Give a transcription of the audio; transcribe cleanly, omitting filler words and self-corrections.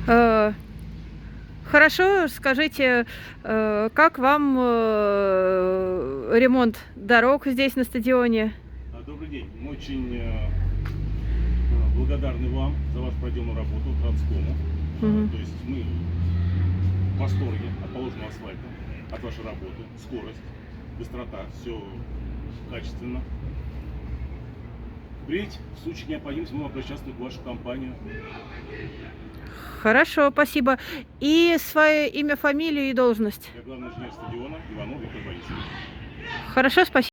Э, Хорошо, скажите, как вам ремонт дорог здесь на стадионе? Добрый день. Мы очень благодарны вам за вашу проделанную работу Транскому. Мгм. То есть мы в восторге от положенного асфальта, от вашей работы, скорость, быстрота, все качественно. Впредь, в случае необходимости, мы обращаться к вашу компанию. Хорошо, спасибо. И свое имя, фамилию и должность. Я главный инженер стадиона Иванов Виктор Борисович. Хорошо, спасибо.